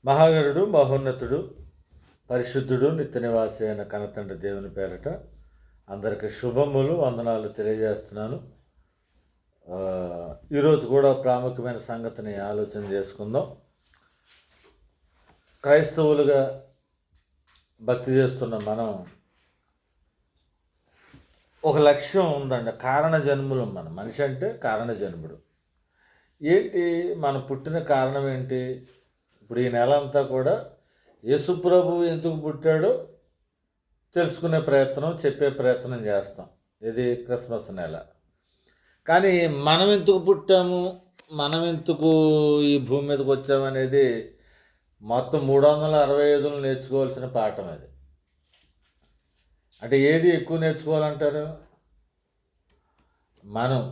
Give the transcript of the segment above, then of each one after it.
మహాగరుడు, మహోన్నతుడు, పరిశుద్ధుడు, నిత్య నివాసి అయిన కనతండ్రి దేవుని పేరట అందరికీ శుభములు, వందనాలు తెలియజేస్తున్నాను. ఈరోజు కూడా ప్రాముఖ్యమైన సంగతిని ఆలోచన చేసుకుందాం. క్రైస్తవులుగా భక్తి చేస్తున్న మనం ఒక లక్ష్యం ఉందండి. కారణ జన్ములు. మన మనిషి అంటే కారణ జన్ముడు. ఏంటి మనం పుట్టిన కారణం ఏంటి? ఇప్పుడు ఈ నెల అంతా కూడా యేసుప్రభు ఎందుకు పుట్టాడో తెలుసుకునే ప్రయత్నం, చెప్పే ప్రయత్నం చేస్తాం. ఇది క్రిస్మస్ నెల. కానీ మనం ఎందుకు పుట్టాము, మనం ఎందుకు ఈ భూమి మీదకి వచ్చామనేది మొత్తం 365 నేర్చుకోవాల్సిన పాఠం అది. అంటే ఏది ఎక్కువ నేర్చుకోవాలంటారు? మనం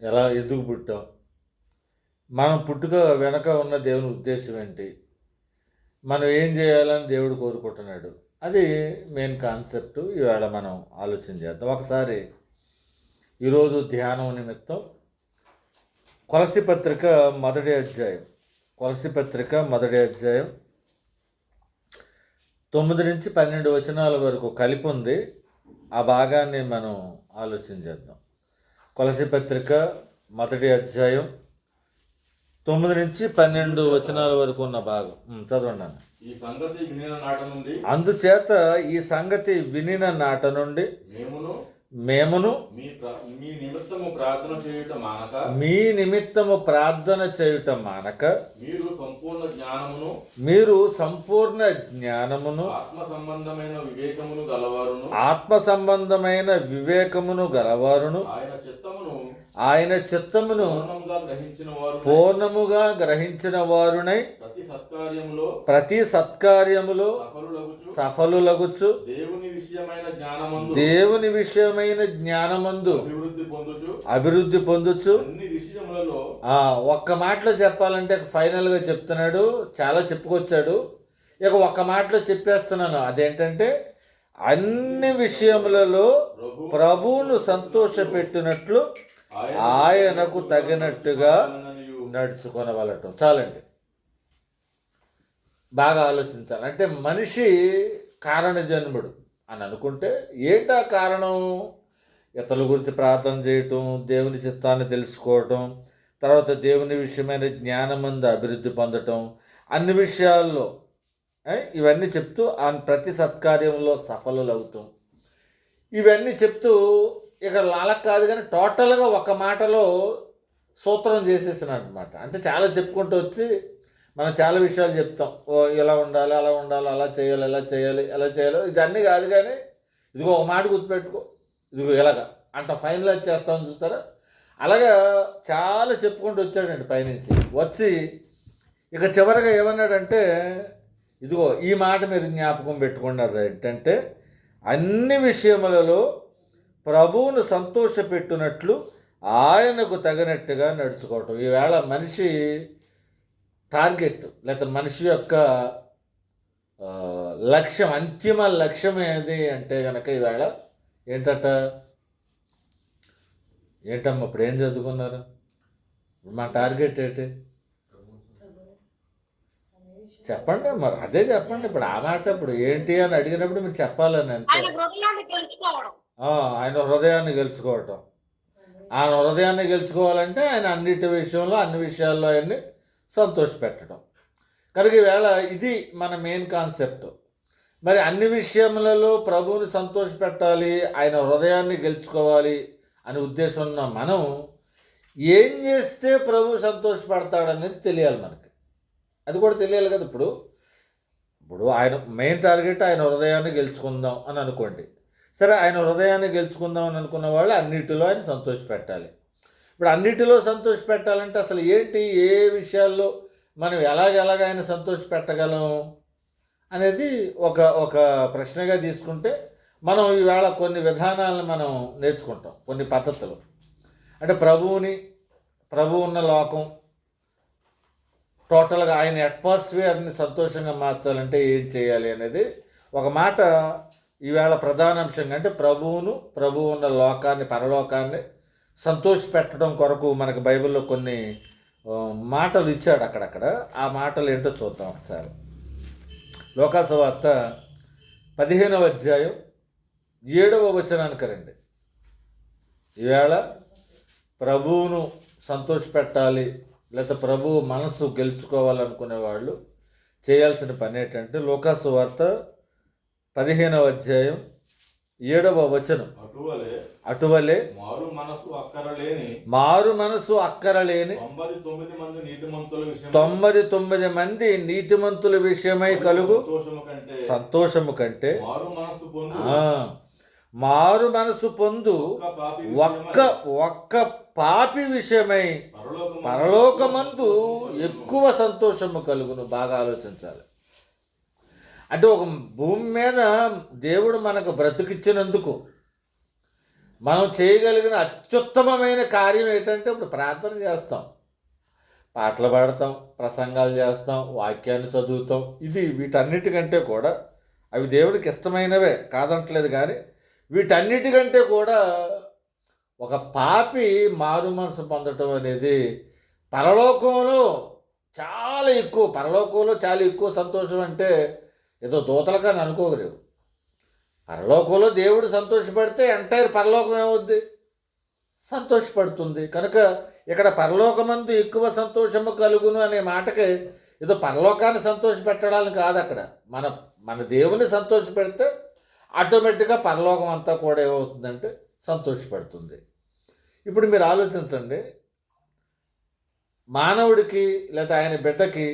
ఎలా ఎందుకు పుట్టాం, మనం పుట్టుక వెనక ఉన్న దేవుని ఉద్దేశం ఏంటి, మనం ఏం చేయాలని దేవుడు కోరుకుంటున్నాడు, అది మెయిన్ కాన్సెప్ట్. ఇవాళ మనం ఆలోచన చేద్దాం. ఒకసారి ఈరోజు ధ్యానం నిమిత్తం కొలసి పత్రిక మొదటి అధ్యాయం 9 నుంచి 12 వచనాల వరకు కలిపి ఉంది. ఆ భాగాన్ని మనం ఆలోచన చేద్దాం. కొలసి పత్రిక మొదటి అధ్యాయం 9 నుంచి 12 వచనాల వరకు ఉన్న భాగం చదవండి. అందుచేత ఈ సంగతి వినిన నాట నుండి మేమును మీ నిమిత్తము ప్రార్థన చేయుట మానక మీరు సంపూర్ణ జ్ఞానమును ఆత్మ సంబంధమైన వివేకమును గలవారును ఆయన చిత్తమును పూర్ణముగా గ్రహించిన వారునై ప్రతి సత్కార్యములో సఫలులగుచు దేవుని విషయమైన జ్ఞానమందు అభివృద్ధి పొందుచు. ఒక్క మాటలో చెప్పాలంటే ఫైనల్గా చెప్తున్నాడు. చాలా చెప్పుకొచ్చాడు. ఇక ఒక్క మాటలో చెప్పేస్తున్నాను. అదేంటంటే అన్ని విషయములలో ప్రభువును సంతోషపెట్టినట్లు ఆయనకు తగినట్టుగా నడుచుకొనవలటం. చాలండి. బాగా ఆలోచించాలి. అంటే మనిషి కారణ జన్ముడు అని అనుకుంటే ఏంటా కారణం? ఇతరుల గురించి ప్రార్థన చేయటం, దేవుని చిత్తాన్ని తెలుసుకోవటం, తర్వాత దేవుని విషయమైన జ్ఞానమందు అభివృద్ధి పొందటం, అన్ని విషయాల్లో ఇవన్నీ చెప్తూ ప్రతి సత్కార్యంలో సఫలులవుతాం. ఇవన్నీ చెప్తూ ఇక లాలకు కాదు కానీ టోటల్గా ఒక మాటలో సూత్రం చేసేసినాడు అనమాట. అంటే చాలా చెప్పుకుంటూ వచ్చి మనం చాలా విషయాలు చెప్తాం. ఇలా ఉండాలి, అలా ఉండాలి, అలా చేయాలి, ఇలా చేయాలి, ఎలా చేయాలి, ఇది అన్నీ కాదు కానీ ఇదిగో ఒక మాట గుర్తుపెట్టుకో, ఇదిగో ఇలాగా అంట ఫైనలైజ్ చేస్తామని చూస్తారా. అలాగా చాలా చెప్పుకుంటూ వచ్చాడండి పైనుంచి. వచ్చి ఇక చివరిగా ఏమన్నాడంటే ఇదిగో ఈ మాట మీరు జ్ఞాపకం పెట్టుకోండి. అది ఏంటంటే అన్ని విషయములలో ప్రభువును సంతోషపెట్టినట్లు ఆయనకు తగినట్టుగా నడుచుకోవటం. ఈవేళ మనిషి టార్గెట్ లేకపోతే మనిషి యొక్క లక్ష్యం, అంతిమ లక్ష్యం ఏది అంటే కనుక ఈవేళ ఏంటమ్మా ఇప్పుడు ఏం చదువుకున్నారు? మా టార్గెట్ ఏంటి చెప్పండి. మరి అదే చెప్పండి. ఇప్పుడు ఆ మాట ఇప్పుడు ఏంటి అని అడిగినప్పుడు మీరు చెప్పాలని అంతే. ఆయన హృదయాన్ని గెలుచుకోవటం. ఆయన హృదయాన్ని గెలుచుకోవాలంటే ఆయన అన్నిటి విషయంలో, అన్ని విషయాల్లో ఆయన్ని సంతోషపెట్టడం. కనుక ఈవేళ ఇది మన మెయిన్ కాన్సెప్ట్. మరి అన్ని విషయములలో ప్రభువుని సంతోషపెట్టాలి, ఆయన హృదయాన్ని గెలుచుకోవాలి అనే ఉద్దేశం ఉన్న మనం ఏం చేస్తే ప్రభు సంతోషపడతాడనేది తెలియాలి మనకి. అది కూడా తెలియాలి కదా. ఇప్పుడు ఆయన మెయిన్ టార్గెట్ ఆయన హృదయాన్ని గెలుచుకుందాం అని అనుకోండి. సరే, ఆయన హృదయాన్ని గెలుచుకుందాం అని అనుకున్న వాళ్ళు అన్నిటిలో ఆయన సంతోషపెట్టాలి. ఇప్పుడు అన్నిటిలో సంతోషపెట్టాలంటే అసలు ఏంటి, ఏ విషయాల్లో మనం ఎలాగ ఆయన సంతోషపెట్టగలం అనేది ఒక ప్రశ్నగా తీసుకుంటే మనం ఈవేళ కొన్ని విధానాలను మనం నేర్చుకుంటాం, కొన్ని పద్ధతులు. అంటే ప్రభువు ఉన్న లోకం టోటల్గా ఆయన అట్మాస్ఫియర్ని సంతోషంగా మార్చాలంటే ఏం చేయాలి అనేది ఒక మాట ఈవేళ ప్రధాన అంశంగా. అంటే ప్రభువు ఉన్న లోకాన్ని, పరలోకాన్ని సంతోషపెట్టడం కొరకు మనకు బైబిల్లో కొన్ని మాటలు ఇచ్చాడు అక్కడక్కడ. ఆ మాటలు ఏంటో చూద్దాం ఒకసారి. లోకాసు వార్త 15వ అధ్యాయం 7వ వచనానికి రండి. ఈవేళ ప్రభువును సంతోషపెట్టాలి, లేదా ప్రభువు మనసు గెలుచుకోవాలనుకునే వాళ్ళు చేయాల్సిన పని ఏంటంటే లోకాసు వార్త 15వ అధ్యాయం 7వ వచనం. అటువలే మారు మనసు అక్కరలేని 99 మంది నీతిమంతుల విషయమై కలుగు సంతోషము కంటే మారు మనసు పొందు ఒక్క పాపి విషయమై పరలోకమందు ఎక్కువ సంతోషము కలుగును. బాగా ఆలోచించాలి. అంటే ఒక భూమి మీద దేవుడు మనకు బ్రతుకిచ్చినందుకు మనం చేయగలిగిన అత్యుత్తమమైన కార్యం ఏంటంటే ఇప్పుడు ప్రార్థన చేస్తాం, పాటలు పాడతాం, ప్రసంగాలు చేస్తాం, వాక్యాన్ని చదువుతాం. వీటన్నిటికంటే కూడా అవి దేవుడికి ఇష్టమైనవే కాదంటలేదు, కానీ వీటన్నిటికంటే కూడా ఒక పాపి మారు మనసు పొందటం అనేది పరలోకంలో చాలా ఎక్కువ సంతోషం. అంటే ఏదో దూతలకని అనుకోగలేవు. పరలోకంలో దేవుడు సంతోషపడితే ఎంటైర్ పరలోకం ఏమవుద్ది? సంతోషపడుతుంది. కనుక ఇక్కడ పరలోకమందు ఎక్కువ సంతోషము కలుగును అనే మాటకి ఏదో పరలోకాన్ని సంతోషపెట్టడానికి కాదు. అక్కడ మన దేవుని సంతోషపెడితే ఆటోమేటిక్గా పరలోకం అంతా కూడా ఏమవుతుందంటే సంతోషపడుతుంది. ఇప్పుడు మీరు ఆలోచించండి, మానవుడికి లేదా ఆయన బిడ్డకి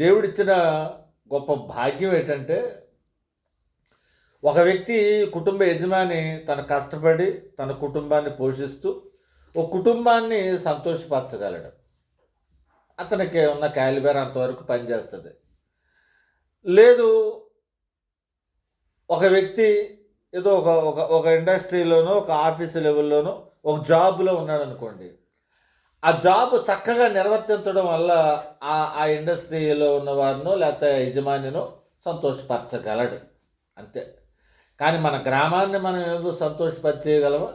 దేవుడిచ్చిన గొప్ప భాగ్యం ఏంటంటే, ఒక వ్యక్తి కుటుంబ యజమాని తన కష్టపడి తన కుటుంబాన్ని పోషిస్తూ ఒక కుటుంబాన్ని సంతోషపరచగలడు. అతనికి ఉన్న క్యాలిబర్ అంతవరకు పనిచేస్తుంది. లేదు, ఒక వ్యక్తి ఏదో ఒక ఇండస్ట్రీలోనో ఒక ఆఫీస్ లెవెల్లోనో ఒక జాబ్లో ఉన్నాడు అనుకోండి. ఆ జాబ్ చక్కగా నిర్వర్తించడం వల్ల ఆ ఇండస్ట్రీలో ఉన్నవారినో లేకపోతే యజమానినో సంతోషపరచగలడు, అంతే. కానీ మన గ్రామాన్ని మనం ఏదో సంతోషపరిచేయగలమా?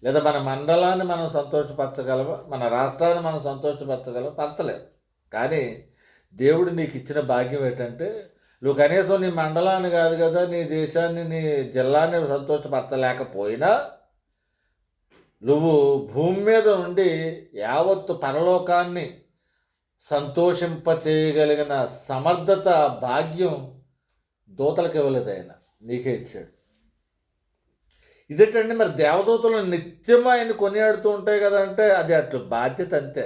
లేదా మన మండలాన్ని మనం సంతోషపరచగలమా? మన రాష్ట్రాన్ని మనం సంతోషపరచగలమా? పరచలేము. కానీ దేవుడు నీకు ఇచ్చిన భాగ్యం ఏంటంటే, నువ్వు కనీసం నీ మండలాన్ని కాదు కదా, నీ దేశాన్ని, నీ జిల్లాని సంతోషపరచలేకపోయినా నువ్వు భూమి మీద ఉండి యావత్తు పరలోకాన్ని సంతోషింపచేయగలిగిన సమర్థత, భాగ్యం దూతలకు ఇవ్వలేదు, ఆయన నీకే ఇచ్చాడు. ఇదేంటండి, మరి దేవదూతలు నిత్యం ఆయన కొనియాడుతూ ఉంటాయి కదా అంటే అది అట్లా బాధ్యత, అంతే.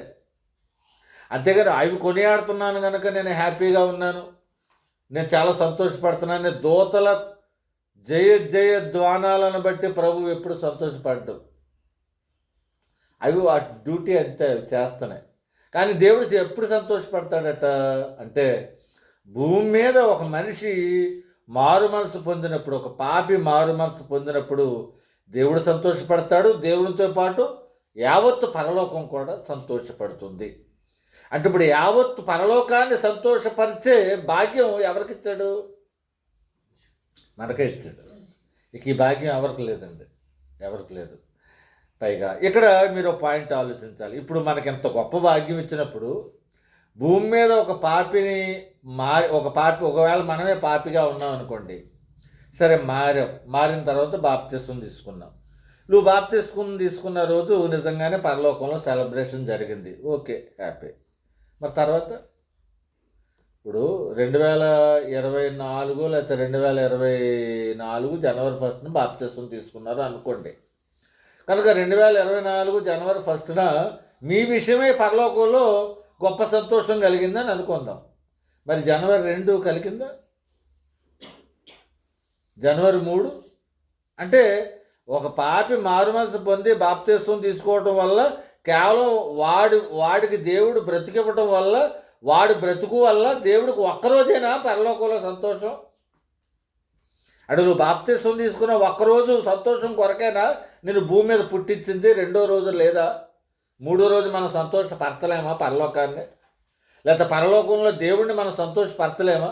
అంతేగాని అవి కొనియాడుతున్నాను కనుక నేను హ్యాపీగా ఉన్నాను, నేను చాలా సంతోషపడుతున్నాను. దూతల జయ ధ్వానాలను బట్టి ప్రభు ఎప్పుడు సంతోషపడ్డు. అవి వాటి డ్యూటీ అంతే, అవి చేస్తున్నాయి. కానీ దేవుడు ఎప్పుడు సంతోషపడతాడట అంటే, భూమి మీద ఒక మనిషి మారు మనసు పొందినప్పుడు, ఒక పాపి మారు మనసు పొందినప్పుడు దేవుడు సంతోషపడతాడు. దేవునితో పాటు యావత్తు పరలోకం కూడా సంతోషపడుతుంది. అంటే ఇప్పుడు యావత్తు పరలోకాన్ని సంతోషపరిచే భాగ్యం ఎవరికిచ్చాడు? మనకే ఇచ్చాడు. ఇక ఈ భాగ్యం ఎవరికి లేదండి, ఎవరికి లేదు. పైగా ఇక్కడ మీరు పాయింట్ ఆలోచించాలి. ఇప్పుడు మనకి ఎంత గొప్ప భాగ్యం ఇచ్చినప్పుడు భూమి మీద ఒక పాపిని ఒకవేళ మనమే పాపిగా ఉన్నాం అనుకోండి, సరే మారిన తర్వాత బాప్తిస్మం తీసుకున్నాం. నువ్వు బాప్తిస్మం తీసుకున్న రోజు నిజంగానే పరలోకంలో సెలబ్రేషన్ జరిగింది, ఓకే, హ్యాపీ. మరి తర్వాత ఇప్పుడు 2024 లేకపోతే 2024 జనవరి 1న బాప్తిస్మం తీసుకున్నారు అనుకోండి. కనుక 2024 జనవరి 1న మీ విషయమే పరలోకంలో గొప్ప సంతోషం కలిగిందని అనుకుందాం. మరి జనవరి 2 కలిగిందా? జనవరి 3 అంటే ఒక పాపి మారుమనసు పొంది బాప్తిస్మం తీసుకోవటం వల్ల కేవలం వాడికి దేవుడు బ్రతికివ్వటం వల్ల, వాడి బ్రతుకు వల్ల దేవుడికి ఒక్కరోజైనా పరలోకంలో సంతోషం? అటు నువ్వు బాప్తిస్మం తీసుకున్న ఒక్కరోజు సంతోషం కొరకైనా నేను భూమి మీద పుట్టించింది, రెండో రోజు లేదా మూడో రోజు మనం సంతోషపరచలేమా పరలోకాన్ని? లేకపోతే పరలోకంలో దేవుడిని మనం సంతోషపరచలేమా?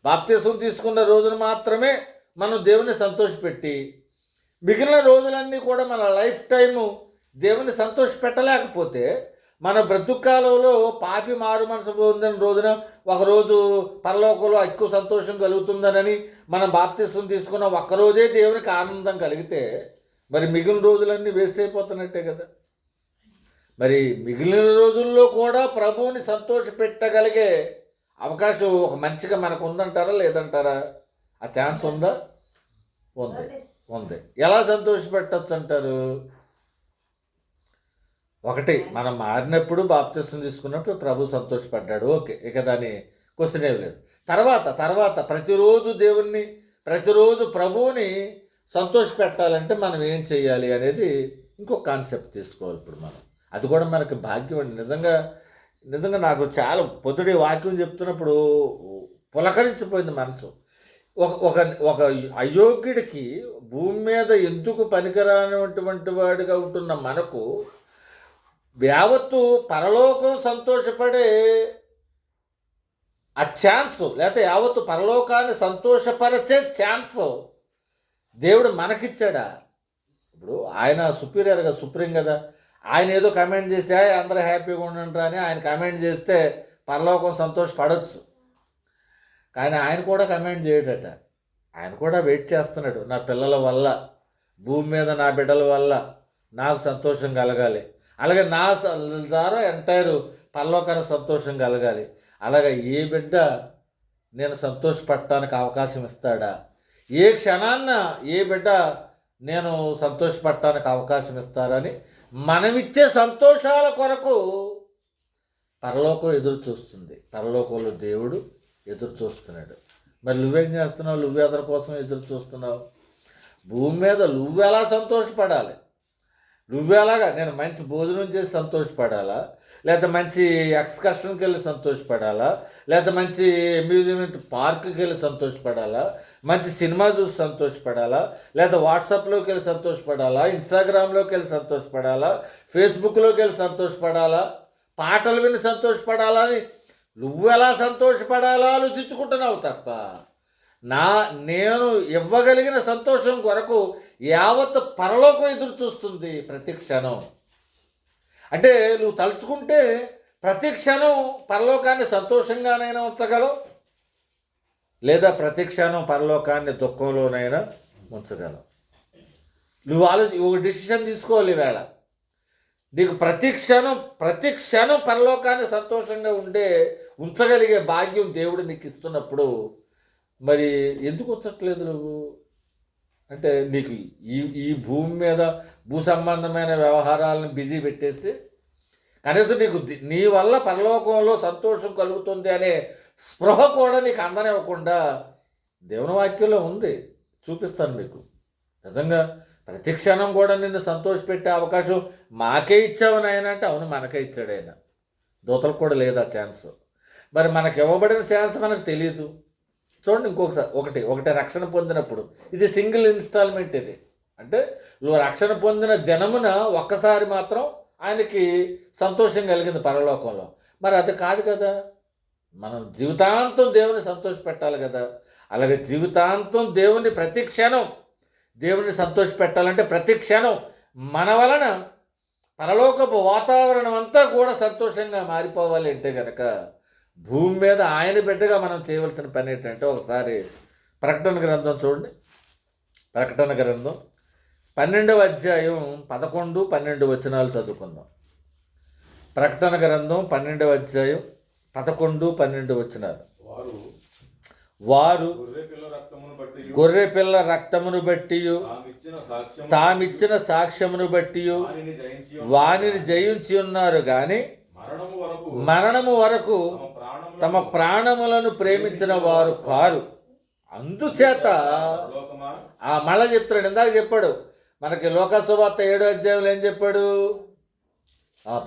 బాప్తిస్మం తీసుకున్న రోజున మాత్రమే మనం దేవుని సంతోషపెట్టి మిగిలిన రోజులన్నీ కూడా మన లైఫ్ టైము దేవుని సంతోషపెట్టలేకపోతే మన బ్రతుకాలంలో పాపి మారు మనసు పొందిన రోజున ఒకరోజు పరలోకంలో ఎక్కువ సంతోషం కలుగుతుందనని మనం బాప్తిస్వం తీసుకున్న ఒక్కరోజే దేవునికి ఆనందం కలిగితే మరి మిగిలిన రోజులన్నీ వేస్ట్ అయిపోతున్నట్టే కదా. మరి మిగిలిన రోజుల్లో కూడా ప్రభువుని సంతోషపెట్టగలిగే అవకాశం ఒక మనిషిగా మనకు ఉందంటారా లేదంటారా? ఆ ఛాన్స్ ఉందా? ఉంది, ఉంది. ఎలా సంతోషపెట్టచ్చు అంటారు? ఒకటి, మనం మారినప్పుడు బాప్తిస్వం తీసుకున్నప్పుడు ప్రభు సంతోషపడ్డాడు, ఓకే, ఇక దాని క్వశ్చన్ ఏం లేదు. తర్వాత ప్రతిరోజు ప్రభువుని సంతోషపెట్టాలంటే మనం ఏం చేయాలి అనేది ఇంకొక కాన్సెప్ట్ తీసుకోవాలి ఇప్పుడు మనం. అది కూడా మనకి భాగ్యం అండి. నిజంగా నాకు చాలా పొద్దుడి వాక్యం చెప్తున్నప్పుడు పులకరించిపోయింది మనసు. ఒక అయోగ్యుడికి భూమి మీద ఎందుకు పనికిరానటువంటి వాడిగా ఉంటున్న మనకు యావత్తు పరలోకం సంతోషపడే ఆ ఛాన్స్, లేకపోతే యావత్తు పరలోకాన్ని సంతోషపరిచే ఛాన్స్ దేవుడు మనకిచ్చాడా? ఇప్పుడు ఆయన సుపీరియర్గా సుప్రీం కదా, ఆయన ఏదో కమెంట్ చేసి అందరూ హ్యాపీగా ఉండంటారా అని ఆయన కమెంట్ చేస్తే పరలోకం సంతోషపడవచ్చు. కానీ ఆయన కూడా కమెంట్ చేయడట. ఆయన కూడా వెయిట్ చేస్తున్నాడు, నా పిల్లల వల్ల, భూమి మీద నా బిడ్డల వల్ల నాకు సంతోషం కలగాలి, అలాగే నా ద్వారా ఎంటైర్ పరలోకానికి సంతోషం కలగాలి. అలాగే ఏ బిడ్డ నేను సంతోషపడటానికి అవకాశం ఇస్తాడా? ఏ క్షణాన్న ఏ బిడ్డ నేను సంతోషపడటానికి అవకాశం ఇస్తారని మనమిచ్చే సంతోషాల కొరకు పరలోకం ఎదురు చూస్తుంది. పరలోకంలో దేవుడు ఎదురు చూస్తున్నాడు. మరి నువ్వేం చేస్తున్నావు? నువ్వెదరి కోసం ఎదురు చూస్తున్నావు? భూమి మీద నువ్వెలా సంతోషపడాలి? నువ్వెలాగా నేను మంచి భోజనం చేసి సంతోషపడాలా, లేదా మంచి ఎక్స్కర్షన్కి వెళ్ళి సంతోషపడాలా, లేదా మంచి అమ్యూజ్మెంట్ పార్క్కి వెళ్ళి సంతోషపడాలా, మంచి సినిమా చూసి సంతోషపడాలా, లేదా వాట్సాప్లోకి వెళ్ళి సంతోషపడాలా, ఇన్స్టాగ్రామ్లోకి వెళ్ళి సంతోషపడాలా, ఫేస్బుక్లోకి వెళ్ళి సంతోషపడాలా, పాటలు విని సంతోషపడాలా అని నువ్వెలా సంతోషపడాలా ఆలోచించుకుంటున్నావు తప్ప నేను ఇవ్వగలిగిన సంతోషం కొరకు యావత్ పరలోకం ఎదురు చూస్తుంది ప్రతి క్షణం. అంటే నువ్వు తలుచుకుంటే ప్రతి క్షణం పరలోకాన్ని సంతోషంగానైనా ఉంచగలవు, లేదా ప్రతి క్షణం పరలోకాన్ని దుఃఖంలోనైనా ఉంచగలవు. నువ్వు ఒక డిసిషన్ తీసుకోవాలి ఈవేళ. నీకు ప్రతి క్షణం పరలోకాన్ని సంతోషంగా ఉంచగలిగే భాగ్యం దేవుడు నీకు ఇస్తున్నప్పుడు మరి ఎందుకు ఉంచట్లేదు నువ్వు? అంటే నీకు ఈ భూమి మీద భూ సంబంధమైన వ్యవహారాలను బిజీ పెట్టేసి కనీసం నీ వల్ల పరలోకంలో సంతోషం కలుగుతుంది అనే స్పృహ కూడా నీకు అందనివ్వకుండా దేవుని వాక్యంలో ఉంది, చూపిస్తాను మీకు. నిజంగా ప్రతి క్షణం కూడా నిన్ను సంతోషపెట్టే అవకాశం మాకే ఇచ్చావు నాయన అంటే, అవును మనకే ఇచ్చాడు ఆయన. దూతలకు కూడా లేదు ఆ ఛాన్స్. మరి మనకు ఇవ్వబడిన ఛాన్స్ మనకు తెలియదు. చూడండి, ఇంకొకసారి ఒకటి రక్షణ పొందినప్పుడు ఇది సింగిల్ ఇన్స్టాల్మెంట్. ఇది అంటే నువ్వు రక్షణ పొందిన దినమున ఒక్కసారి మాత్రం ఆయనకి సంతోషం కలిగింది పరలోకంలో. మరి అది కాదు కదా, మనం జీవితాంతం దేవుని సంతోషపెట్టాలి కదా. అలాగే జీవితాంతం ప్రతి క్షణం దేవుని సంతోషపెట్టాలంటే ప్రతి క్షణం మన వలన పరలోకపు వాతావరణం అంతా కూడా సంతోషంగా మారిపోవాలి అంటే కనుక భూమి మీద ఆయన బిడ్డగా మనం చేయవలసిన పని ఏంటంటే, ఒకసారి ప్రకటన గ్రంథం చూడండి. ప్రకటన గ్రంథం 12వ అధ్యాయం 11, 12 వచనాలు చదువుకుందాం. ప్రకటన గ్రంథం 12వ అధ్యాయం 11, 12 వచనాలు. వారు గొర్రెపిల్ల రక్తమును బట్టి తామిచ్చిన సాక్ష్యమును బట్టి వానిని జయించి ఉన్నారు కానీ మరణము వరకు తమ ప్రాణములను ప్రేమించిన వారు కారు. అందుచేత మళ్ళా చెప్తాడు, ఇందాక చెప్పాడు మనకి లోకసువార్త 7వ అధ్యాయంలో ఏం చెప్పాడు?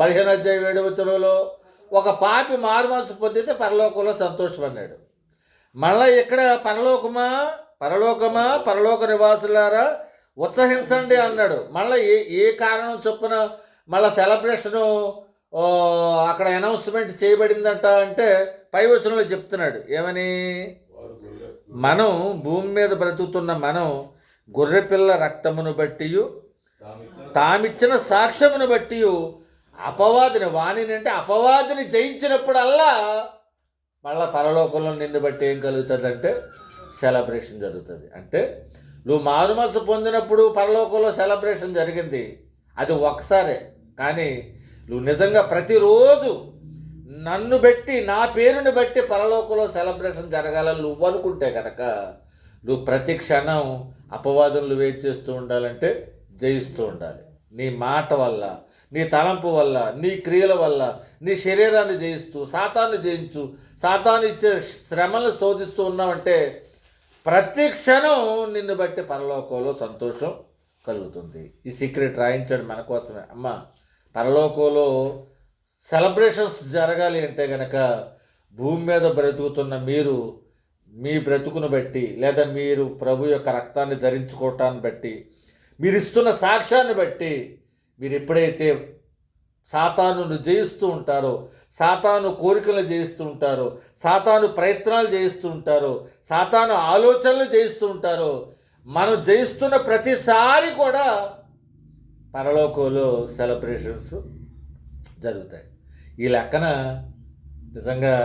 15వ అధ్యాయం 7వ వచనంలో ఒక పాపి మారుమనసు పొందితే పరలోకంలో సంతోషం అన్నాడు. మళ్ళీ ఇక్కడ పరలోకమా పరలోక నివాసులారా ఉత్సహించండి అన్నాడు. మళ్ళీ ఏ కారణం చొప్పున మళ్ళీ సెలబ్రేషను అక్కడ అనౌన్స్మెంట్ చేయబడిందట అంటే పై వచనంలో చెప్తున్నాడు ఏమని? మనం భూమి మీద బ్రతుకుతున్న మనం గొర్రెపిల్ల రక్తమును బట్టి తామిచ్చిన సాక్ష్యమును బట్టి అపవాదిని వాణిని అంటే అపవాదిని జయించినప్పుడల్లా మళ్ళా పరలోకంలో నిన్ను బట్టి ఏం కలుగుతుందంటే సెలబ్రేషన్ జరుగుతుంది. అంటే నువ్వు మారుమనసు పొందినప్పుడు పరలోకంలో సెలబ్రేషన్ జరిగింది, అది ఒకసారే. కానీ నువ్వు నిజంగా ప్రతిరోజు నన్ను బట్టి నా పేరుని బట్టి పరలోకంలో సెలబ్రేషన్ జరగాలని నువ్వు అనుకుంటే కనుక నువ్వు ప్రతి క్షణం అపవాదులు వెయిట్ చేస్తూ ఉండాలంటే జయిస్తూ ఉండాలి. నీ మాట వల్ల, నీ తలంపు వల్ల, నీ క్రియల వల్ల నీ శరీరాన్ని జయిస్తూ సాతాన్ని జయించు, సాతాను ఇచ్చే శ్రమలను శోధిస్తూ ఉన్నావంటే ప్రతి క్షణం నిన్ను బట్టి పరలోకంలో సంతోషం కలుగుతుంది. ఈ సీక్రెట్ రాయించాడు మన కోసమే. అమ్మ, పరలోకంలో సెలబ్రేషన్స్ జరగాలి అంటే కనుక భూమి మీద బ్రతుకుతున్న మీరు మీ బ్రతుకును బట్టి, లేదా మీరు ప్రభు యొక్క రక్తాన్ని ధరించుకోవటాన్ని బట్టి, మీరు ఇస్తున్న సాక్ష్యాన్ని బట్టి, మీరు ఎప్పుడైతే సాతానును జయిస్తూ ఉంటారో, సాతాను కోరికలు జయిస్తూ ఉంటారో, సాతాను ప్రయత్నాలు చేయిస్తూ ఉంటారో, సాతాను ఆలోచనలు చేయిస్తూ ఉంటారో, మనం జయిస్తున్న ప్రతిసారి కూడా పరలోకంలో సెలబ్రేషన్స్ జరుగుతాయి. ఈ లెక్కన నిజంగా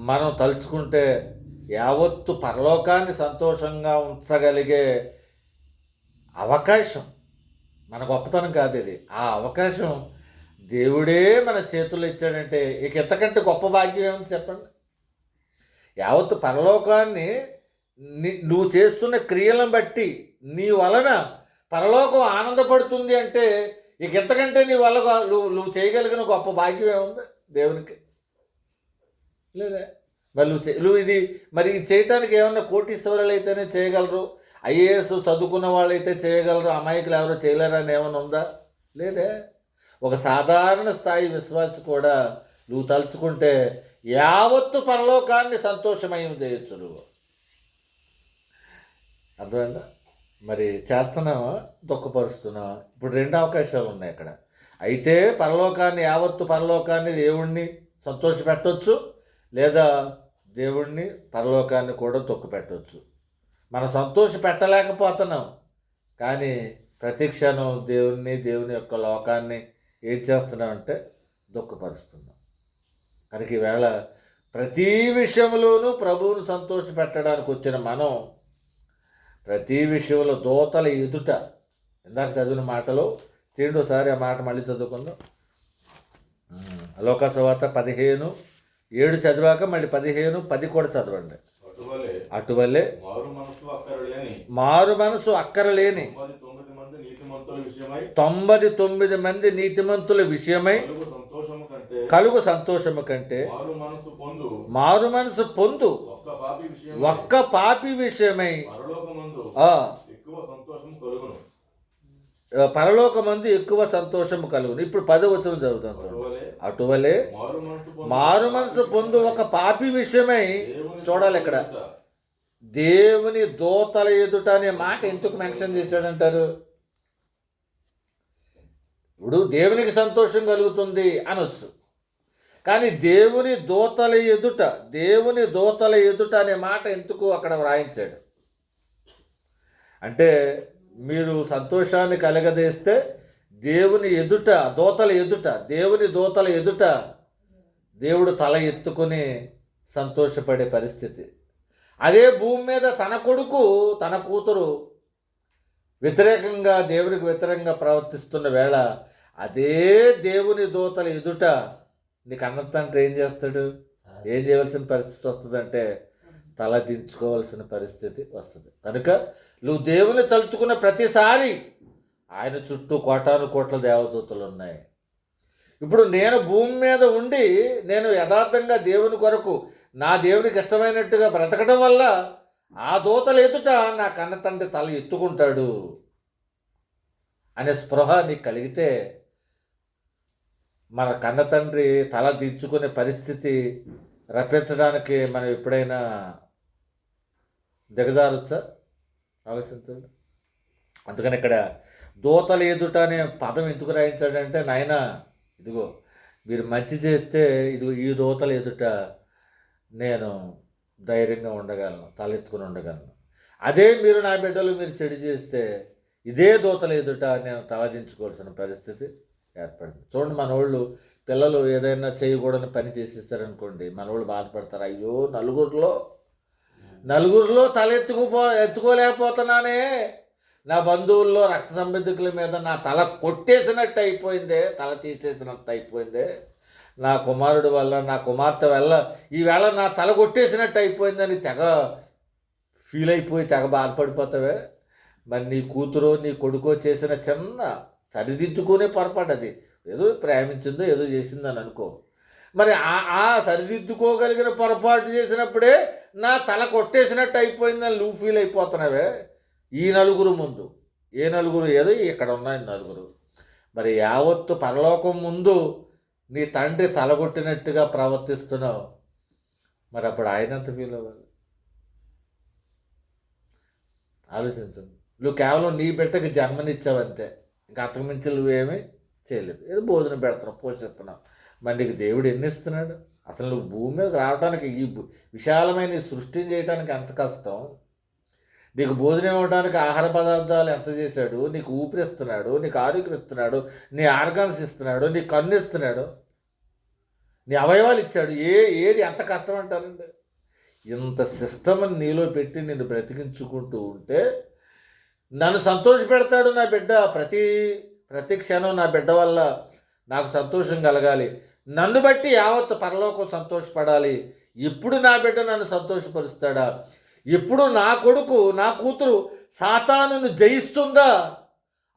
మనం తలుచుకుంటే యావత్తు పరలోకాన్ని సంతోషంగా ఉంచగలిగే అవకాశం మన గొప్పతనం కాదు ఇది. ఆ అవకాశం దేవుడే మన చేతుల్లో ఇచ్చాడంటే ఇక ఎంతకంటే గొప్ప భాగ్యం ఏమని చెప్పండి. యావత్తు పరలోకాన్ని నువ్వు చేస్తున్న క్రియలను బట్టి నీ వలన పరలోకం ఆనందపడుతుంది అంటే ఇక ఎంతకంటే నీ వల్ల నువ్వు చేయగలిగిన గొప్ప భాగ్యం ఏముంది దేవునికి? లేదా మరి నువ్వు ఇది మరి ఇది చేయటానికి ఏమన్నా కోటీశ్వరులు అయితేనే చేయగలరు, ఐఏఎస్ చదువుకున్న వాళ్ళైతే చేయగలరు, అమాయకులు ఎవరో చేయలేరని ఏమైనా ఉందా? లేదే. ఒక సాధారణ స్థాయి విశ్వాసి కూడా నువ్వు తలుచుకుంటే యావత్తు పరలోకాన్ని సంతోషమయం చేయొచ్చు నువ్వు. అర్థమైందా? మరి చేస్తున్నావా, దుఃఖపరుస్తున్నావా? ఇప్పుడు రెండు అవకాశాలు ఉన్నాయి అక్కడ. అయితే పరలోకాన్ని, యావత్తు పరలోకాన్ని, దేవుణ్ణి సంతోషపెట్టవచ్చు, లేదా దేవుణ్ణి పరలోకాన్ని కూడా తొక్కిపెట్టవచ్చు. మనం సంతోష పెట్టలేకపోతున్నాం, కానీ ప్రతి క్షణం దేవుని యొక్క లోకాన్ని ఏం చేస్తున్నామంటే దుఃఖపరుస్తున్నాం. కనుక ఈవేళ ప్రతి విషయంలోనూ ప్రభువును సంతోష పెట్టడానికి వచ్చిన మనం ప్రతి విషయంలో దోతల ఎదుట, ఇందాక చదివిన మాటలో ఒకసారి ఆ మాట మళ్ళీ చదువుకుందాం. లోకాసువార్త 15:7 చదివాక మళ్ళీ 15:10 కూడా చదవండి. అటువలే మారు మనసు అక్కరలేని 99 మంది నీతిమంతుల విషయమై కలుగు సంతోషము కంటే మారు మనసు పొందు ఒక్క పాపి విషయమై పరలోకమందు ఎక్కువ సంతోషము కలుగును. ఇప్పుడు 10వ వచనం చదువుతాం. అటువలే మారు మనసు పొందు ఒక పాపి విషయమై, చూడాలి ఇక్కడ దేవుని దూతల ఎదుట అనే మాట ఎందుకు మెన్షన్ చేశాడంటారు? ఇప్పుడు దేవునికి సంతోషం కలుగుతుంది అనొచ్చు, కానీ దేవుని దూతల ఎదుట అనే మాట ఎందుకు అక్కడ వ్రాయించాడు అంటే, మీరు సంతోషాన్ని కలగదేస్తే దేవుని ఎదుట, దేవుని దూతల ఎదుట దేవుడు తల ఎత్తుకుని సంతోషపడే పరిస్థితి. అదే భూమి మీద తన కొడుకు, తన కూతురు వ్యతిరేకంగా, దేవునికి వ్యతిరేకంగా ప్రవర్తిస్తున్న వేళ అదే దేవుని దూతల ఎదుట నీకు అన్న తండ్రి ఏం చేస్తాడు? ఏం చేయవలసిన పరిస్థితి వస్తుందంటే తల దించుకోవాల్సిన పరిస్థితి వస్తుంది. కనుక నువ్వు దేవుని తలుచుకున్న ప్రతిసారి ఆయన చుట్టూ కోటాను కోట్ల దేవదూతలు ఉన్నాయి. ఇప్పుడు నేను భూమి మీద ఉండి నేను యథార్థంగా దేవుని కొరకు, నా దేవునికి ఇష్టమైనట్టుగా బ్రతకడం వల్ల ఆ దూతలు ఎదుట నా కన్న తండ్రి తల ఎత్తుకుంటాడు అనే స్పృహ నీకు కలిగితే, మన కన్న తండ్రి తల దించుకునే పరిస్థితి రప్పించడానికి మనం ఎప్పుడైనా దిగజారొచ్చా? ఆలోచించండి. అందుకని ఇక్కడ దూతల ఎదుట అనే పదం ఎందుకు రాయించాడంటే, నాయన ఇదిగో మీరు మంచి చేస్తే ఇదిగో ఈ దూతల ఎదుట నేను ధైర్యంగా ఉండగలను, తలెత్తుకుని ఉండగలను. అదే మీరు నా బిడ్డలు మీరు చెడు చేస్తే ఇదే దూతల ఎదుట నేను తలదించుకోవాల్సిన పరిస్థితి ఏర్పడింది. చూడండి, మనోళ్ళు పిల్లలు ఏదైనా చేయకూడని పని చేసిస్తారనుకోండి, మనోళ్ళు బాధపడతారు. అయ్యో, నలుగురిలో తల ఎత్తుకోలేకపోతున్నానే, నా బంధువుల్లో రక్త సంబంధికుల మీద నా తల కొట్టేసినట్టు అయిపోయిందే, తల తీసేసినట్టు అయిపోయిందే, నా కుమారుడి వల్ల, నా కుమార్తె వల్ల ఈవేళ నా తల కొట్టేసినట్టు అయిపోయిందని తెగ ఫీల్ అయిపోయి తెగ బాధపడిపోతావే. మరి నీ కూతురు నీ కొడుకో చేసిన చిన్న సరిదిద్దుకునే పొరపాటు, అది ఏదో ప్రేమించిందో ఏదో చేసిందని అనుకో, మరి ఆ సరిదిద్దుకోగలిగిన పొరపాటు చేసినప్పుడే నా తల కొట్టేసినట్టు అయిపోయిందని నువ్వు ఫీల్ అయిపోతున్నావే ఈ నలుగురు ముందు. ఏ నలుగురు? ఏదో ఇక్కడ ఉన్నాయి నలుగురు. మరి యావత్తు పరలోకం ముందు నీ తండ్రి తలగొట్టినట్టుగా ప్రవర్తిస్తున్నావు, మరి అప్పుడు ఆయన ఎంత ఫీల్ అవ్వాలి? ఆలోచించండి. నువ్వు కేవలం నీ బిడ్డకి జన్మనిచ్చావంతే, ఇంకా అంతకుమించి నువ్వేమీ చేయలేదు. ఏదో భోజనం పెడుతున్నావు, పోషిస్తున్నావు. మరి నీకు దేవుడు ఎన్ని ఇస్తున్నాడు? అసలు నువ్వు భూమి మీద రావడానికి, ఈ విశాలమైన సృష్టిని చేయడానికి ఎంత కష్టం. నీకు భోజనం ఇవ్వడానికి ఆహార పదార్థాలు ఎంత చేశాడు, నీకు ఊపిరిస్తున్నాడు, నీకు ఆరోగ్యం ఇస్తున్నాడు, నీ ఆర్గాన్స్ ఇస్తున్నాడు, నీ కన్ను ఇస్తున్నాడు, నీ అవయవాలు ఇచ్చాడు. ఏది ఎంత కష్టం అంటారండి? ఇంత సిస్టమ్ని నీలో పెట్టి నిన్ను బ్రతికించుకుంటూ ఉంటే నన్ను సంతోషపెడతాడు నా బిడ్డ. ప్రతి క్షణం నా బిడ్డ వల్ల నాకు సంతోషం కలగాలి, నన్ను బట్టి యావత్ పరలోకం సంతోషపడాలి. ఇప్పుడు నా బిడ్డ నన్ను సంతోషపరుస్తాడా? ఇప్పుడు నా కొడుకు నా కూతురు సాతానును జయిస్తుందా?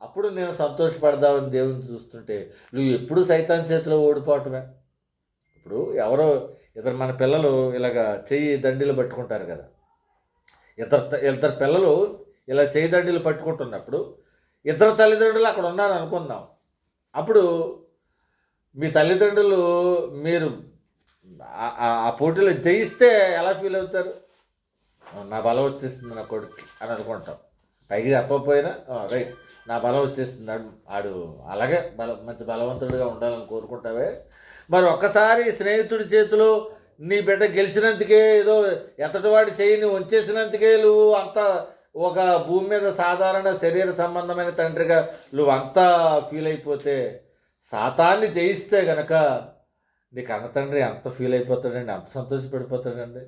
అప్పుడు నేను సంతోషపడదామని దేవుని చూస్తుంటే నువ్వు ఎప్పుడు సైతాన్ చేతిలో ఓడిపోవటమే. ఇప్పుడు ఎవరో ఇద్దరు మన పిల్లలు ఇలాగ చెయ్యి దండీలు పట్టుకుంటారు కదా, ఇద్దరు పిల్లలు ఇలా చెయ్యి దండీలు పట్టుకుంటున్నప్పుడు ఇద్దరు తల్లిదండ్రులు అక్కడ ఉన్నారు అనుకుందాం. అప్పుడు మీ తల్లిదండ్రులు మీరు ఆ పోటీలో జయిస్తే ఎలా ఫీల్ అవుతారు? నా బలం వచ్చేస్తుంది నా కొడుకు అని అనుకుంటాం. పైకి చెప్పకపోయినా రైట్, నా బలం వచ్చేస్తుంది, ఆడు అలాగే మంచి బలవంతుడిగా ఉండాలని కోరుకుంటావే. మరి ఒక్కసారి స్నేహితుడి చేతిలో నీ బిడ్డ గెలిచినందుకే, ఏదో ఎంతటివాడి చేయిని వంచేసినందుకే నువ్వు అంతా ఒక భూమి మీద సాధారణ శరీర సంబంధమైన తండ్రిగా నువ్వు అంతా ఫీల్ అయిపోతే, సాతాన్ని జయిస్తే గనక నీ కన్న తండ్రి ఎంత ఫీల్ అయిపోతాడండి, ఎంత సంతోషపడిపోతాడండి.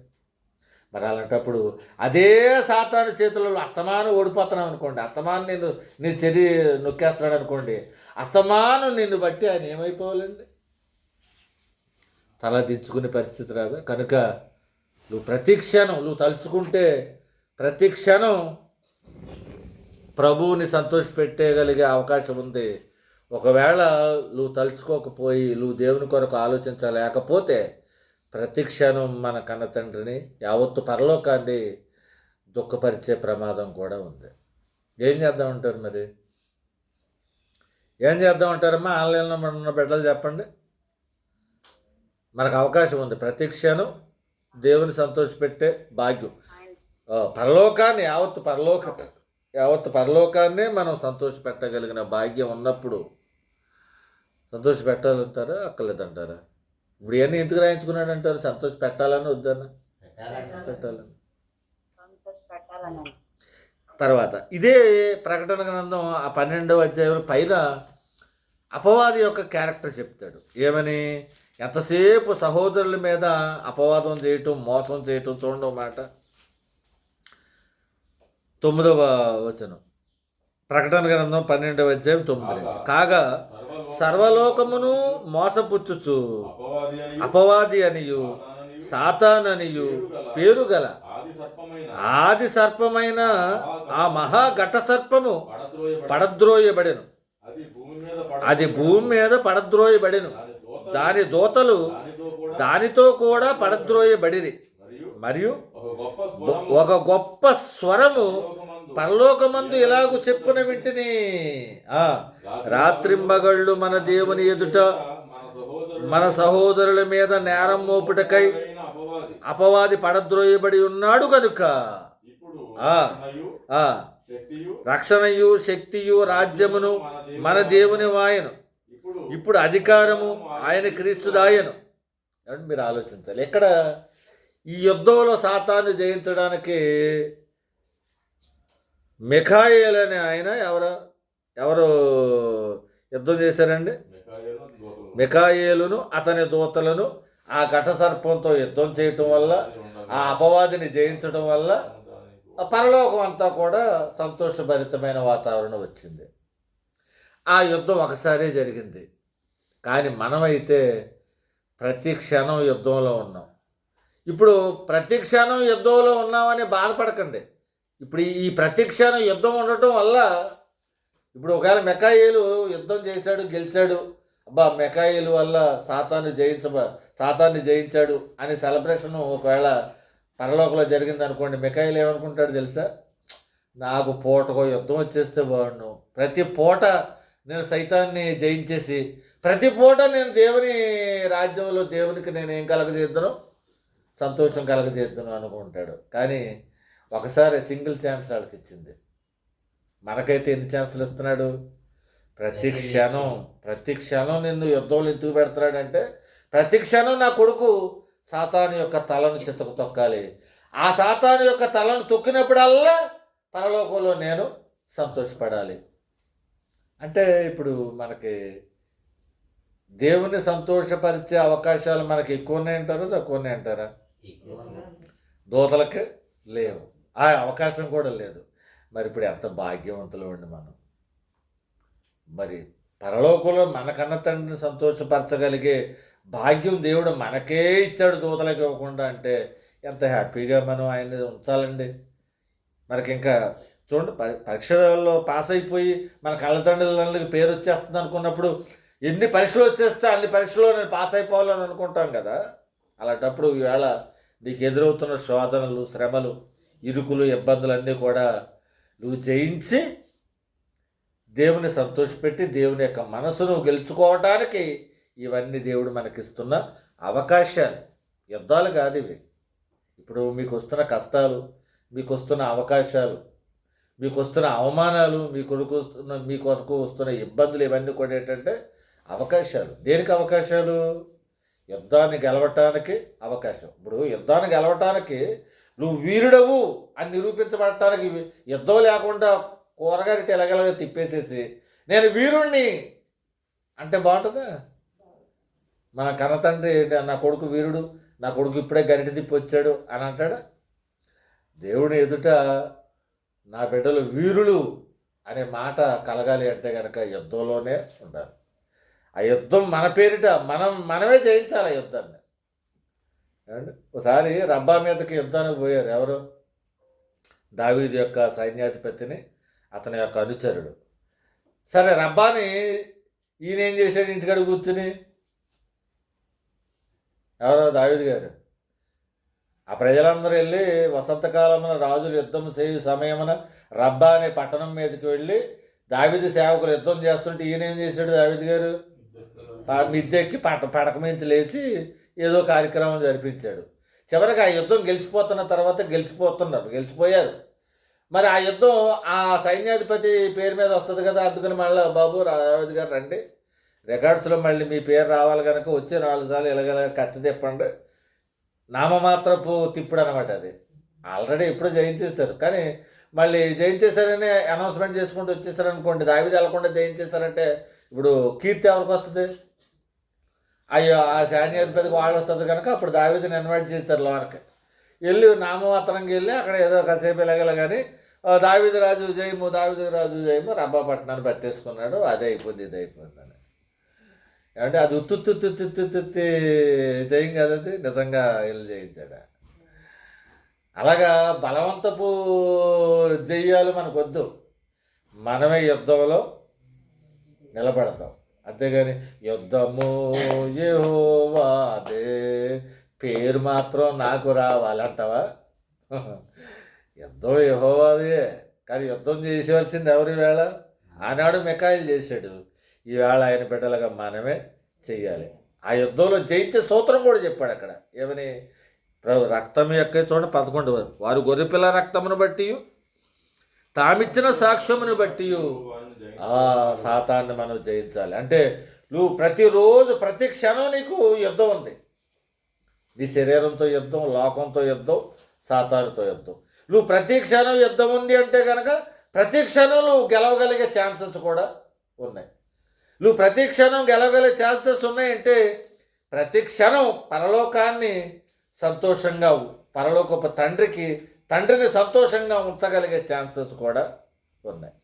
మరి అలాంటప్పుడు అదే సాతాను చేతులలో అస్తమానం ఓడిపోతున్నావు అనుకోండి, అస్తమానం నీ చెరి నొక్కేస్తున్నాడు అనుకోండి, అస్తమానం నిన్ను బట్టి ఆయన ఏమైపోవాలండి? తల దించుకునే పరిస్థితి రాదు. కనుక నువ్వు ప్రతి క్షణం నువ్వు తలుచుకుంటే ప్రతి క్షణం ప్రభువుని సంతోషపెట్టేయగలిగే అవకాశం ఉంది. ఒకవేళ నువ్వు తలుచుకోకపోయి నువ్వు దేవుని కొరకు ఆలోచించలేకపోతే ప్రతి క్షణం మన కన్న తండ్రిని యావత్తు పరలోకాన్ని దుఃఖపరిచే ప్రమాదం కూడా ఉంది. ఏం చేద్దామంటారు? మరి ఏం చేద్దామంటారమ్మా? ఆన్లైన్లో ఉన్న బిడ్డలు చెప్పండి. మనకు అవకాశం ఉంది ప్రతి క్షణం దేవుని సంతోషపెట్టే భాగ్యం. పరలోకాన్ని యావత్తు పరలోకాన్నే మనం సంతోషపెట్టగలిగిన భాగ్యం ఉన్నప్పుడు సంతోషపెట్టాలంటారా అక్కర్లేదంటారా? ఇప్పుడు ఇవన్నీ ఎందుకు రాయించుకున్నాడు అంటారు? సంతోష పెట్టాలని వద్దన్న పెట్టాలని. తర్వాత ఇదే ప్రకటన గ్రంథం 12వ అధ్యాయం పైన అపవాది యొక్క క్యారెక్టర్ చెప్తాడు. ఏమని? ఎంతసేపు సహోదరుల మీద అపవాదం చేయటం, మోసం చేయటం. చూడండి మాట 9వ వచనం, ప్రకటన గ్రంథం 12వ అధ్యాయం 9 నుంచి. కాగా సర్వలోకమును మోసపుచ్చుచు అపవాది అనియు సాతాననియు పేరు గల ఆది సర్పమైన ఆ మహాఘట సర్పము పడద్రోయబడెను. అది భూమి మీద పడద్రోయబడెను. దాని దూతలు దానితో కూడా పడద్రోయబడిరి. మరియు ఒక గొప్ప స్వరము పరలోకమందు ఇలాగు చెప్పున వింటిని, రాత్రింబగళ్ళు మన దేవుని ఎదుట మన సహోదరుల మీద నేరం మోపుటకై అపవాది పడద్రోయబడి ఉన్నాడు కనుక రక్షణయు శక్తియు రాజ్యమును మన దేవుని వాయను, ఇప్పుడు అధికారము ఆయన క్రీస్తుదాయను. అని మీరు ఆలోచించాలి. ఎక్కడ ఈ యుద్ధంలో సాతాను జయించడానికి మిఖాయేల్ అనే ఆయన ఎవరు యుద్ధం చేశారండి? మిఖాయేలును అతని దూతలను ఆ ఘటసర్పంతో యుద్ధం చేయటం వల్ల, ఆ అపవాదిని జయించడం వల్ల ఆ పరలోకం అంతా కూడా సంతోషభరితమైన వాతావరణం వచ్చింది. ఆ యుద్ధం ఒకసారే జరిగింది. కానీ మనమైతే ప్రతి క్షణం యుద్ధంలో ఉన్నాం. ఇప్పుడు ప్రతి క్షణం యుద్ధంలో ఉన్నామని బాధపడకండి. ఇప్పుడు ఈ ప్రతి క్షణం యుద్ధం ఉండటం వల్ల, ఇప్పుడు ఒకవేళ మిఖాయేలు యుద్ధం చేశాడు, గెలిచాడు, అబ్బా మిఖాయేలు వల్ల సాతాన్ని జయించాడు అని సెలబ్రేషన్ ఒకవేళ పరలోకంలో జరిగింది అనుకోండి, మిఖాయేలు ఏమనుకుంటాడు తెలుసా? నాకు పూటకో యుద్ధం వచ్చేస్తే బాగుండు, ప్రతి పూట నేను సైతాన్ని జయించేసి ప్రతి పూట నేను దేవుని రాజ్యంలో దేవునికి నేను ఏం కలగజేద్దును, సంతోషం కలగజేద్దును అనుకుంటాడు. కానీ ఒకసారి సింగిల్ ఛాన్స్ వాళ్ళకి ఇచ్చింది. మనకైతే ఎన్ని ఛాన్సులు ఇస్తున్నాడు? ప్రతి క్షణం నిన్ను యుద్ధంలో ఎందుకు పెడుతున్నాడంటే, ప్రతి క్షణం నా కొడుకు సాతాను యొక్క తలను చితకు తొక్కాలి. ఆ సాతాను యొక్క తలను తొక్కినప్పుడల్లా పరలోకంలో నేను సంతోషపడాలి. అంటే ఇప్పుడు మనకి దేవుని సంతోషపరిచే అవకాశాలు మనకి ఎక్కువ ఉన్నాయంటారా, తక్కువ ఉన్నాయంటారా? దూతలకి లేవు, ఆ అవకాశం కూడా లేదు. మరి ఇప్పుడు ఎంత భాగ్యవంతులు అండి మనం. మరి పరలోకంలో మనకన్న తండ్రిని సంతోషపరచగలిగే భాగ్యం దేవుడు మనకే ఇచ్చాడు, దూతలకు ఇవ్వకుండా. అంటే ఎంత హ్యాపీగా మనం ఆయన్ని ఉంచాలండి. మనకి ఇంకా చూడండి, పరీక్షల్లో పాస్ అయిపోయి మన కళ్ళతండ్రులకి పేరు వచ్చేస్తుంది అనుకున్నప్పుడు ఎన్ని పరీక్షలు వచ్చేస్తే అన్ని పరీక్షల్లో నేను పాస్ అయిపోవాలని అనుకుంటాం కదా. అలాంటప్పుడు ఈవేళ నీకు ఎదురవుతున్న శోధనలు, శ్రమలు, ఇరుకులు, ఇబ్బందులన్నీ కూడా నువ్వు జయించి దేవుని సంతోషపెట్టి దేవుని యొక్క మనసును గెలుచుకోవటానికి ఇవన్నీ దేవుడు మనకిస్తున్న అవకాశాలు, యుద్ధాలు కాదు ఇవి. ఇప్పుడు మీకు వస్తున్న కష్టాలు, మీకు వస్తున్న అవకాశాలు, మీకు వస్తున్న అవమానాలు, మీ కొరకు వస్తున్న ఇబ్బందులు, ఇవన్నీ కూడా ఏంటంటే అవకాశాలు. దేనికి అవకాశాలు? యుద్ధాన్ని గెలవటానికి అవకాశం. ఇప్పుడు యుద్ధాన్ని గెలవటానికి నువ్వు వీరుడవు అని నిరూపించబడటానికి యుద్ధం లేకుండా కూరగారిటి ఎలగలగా తిప్పేసేసి నేను వీరుణ్ణి అంటే బాగుంటుందా? మన కన్నతండ్రి నా కొడుకు వీరుడు, నా కొడుకు ఇప్పుడే గరిటె తిప్పి వచ్చాడు అని అంటాడా? దేవుని ఎదుట నా బిడ్డలు వీరులు అనే మాట కలగాలి అంటే కనుక యుద్ధంలోనే ఉండాలి. ఆ యుద్ధం మన పేరిట మనమే జయించాలి ఆ యుద్ధాన్ని. ఒకసారి రబ్బా మీదకి యుద్ధానికి పోయారు. ఎవరు? దావీదు యొక్క సైన్యాధిపతిని అతని యొక్క అనుచరుడు. సరే, రబ్బాని ఈయన ఏం చేశాడు? ఇంటికాడ కూర్చుని, ఎవరో దావీదు గారు, ఆ ప్రజలందరూ వెళ్ళి వసంతకాలమున రాజులు యుద్ధం చేయు సమయమున రబ్బా అనే పట్టణం మీదకి వెళ్ళి దావీదు సేవకులు యుద్ధం చేస్తుంటే ఈయన ఏం చేశాడు? దావీదు గారు మిద్దెక్కి పడక మించి లేచి ఏదో కార్యక్రమం జరిపించాడు. చివరికి ఆ యుద్ధం గెలిచిపోయారు. మరి ఆ యుద్ధం ఆ సైన్యాధిపతి పేరు మీద వస్తుంది కదా. అందుకని మళ్ళీ బాబు రావతి గారు రండి, రికార్డ్స్లో మళ్ళీ మీ పేరు రావాలి కనుక వచ్చి 4 సార్లు ఇలాగ కత్తి తిప్పండి. నామమాత్రపు తిప్పుడు అనమాట అది. ఆల్రెడీ ఎప్పుడో జయించేశారు, కానీ మళ్ళీ జయించేశారని అనౌన్స్మెంట్ చేసుకుంటూ వచ్చేసారు అనుకోండి. దావీదు వెళ్లకుండా జయించేశారంటే ఇప్పుడు కీర్తి ఎవరికి వస్తుంది? అయ్యో, ఆ సైన్యాధిపతికి వాళ్ళు వస్తుంది కనుక అప్పుడు దావీదుని ఇన్వైట్ చేశారు లోనకి. వెళ్ళి నామమాత్రంగా వెళ్ళి అక్కడ ఏదో కాసేపు ఎలాగల కానీ దావీదు రాజు జయము రబ్బా పట్టణాన్ని పట్టేసుకున్నాడు. అదే అయిపోయింది, ఇది అయిపోయింది అని. అంటే అది ఉత్తుత్తుత్తుత్తుత్తి జయం కదా, అది నిజంగా వెళ్ళి జయించాడు. అలాగా బలవంతపు జయాలు మనకొద్దు. మనమే యుద్ధంలో నిలబడతాం. అంతేగాని యుద్ధము యెహోవాదే పేరు మాత్రం నాకు రావాలంటావా? యుద్ధం యెహోవాదే, కానీ యుద్ధం చేసేవలసింది ఎవరు? ఈవేళ ఆనాడు మిఖాయేలు చేశాడు, ఈవేళ ఆయన బిడ్డలుగా మనమే చెయ్యాలి. ఆ యుద్ధంలో జయించే సూత్రం కూడా చెప్పాడు అక్కడ. ఏమని? రక్తం యొక్క చూడండి 11 వారు గొర్రెపిల్ల రక్తమును బట్టి తామిచ్చిన సాక్ష్యమును బట్టి సాతాన్ని మనం జయించాలి. అంటే నువ్వు ప్రతిరోజు ప్రతి క్షణం నీకు యుద్ధం ఉంది. నీ శరీరంతో యుద్ధం, లోకంతో యుద్ధం, సాతానుతో యుద్ధం. నువ్వు ప్రతి క్షణం యుద్ధం ఉంది అంటే కనుక ప్రతి క్షణం నువ్వు గెలవగలిగే ఛాన్సెస్ కూడా ఉన్నాయి. నువ్వు ప్రతి క్షణం గెలవగలిగే ఛాన్సెస్ ఉన్నాయంటే ప్రతి క్షణం పరలోకాన్ని సంతోషంగా, పరలోకపు తండ్రిని సంతోషంగా ఉంచగలిగే ఛాన్సెస్ కూడా ఉన్నాయి.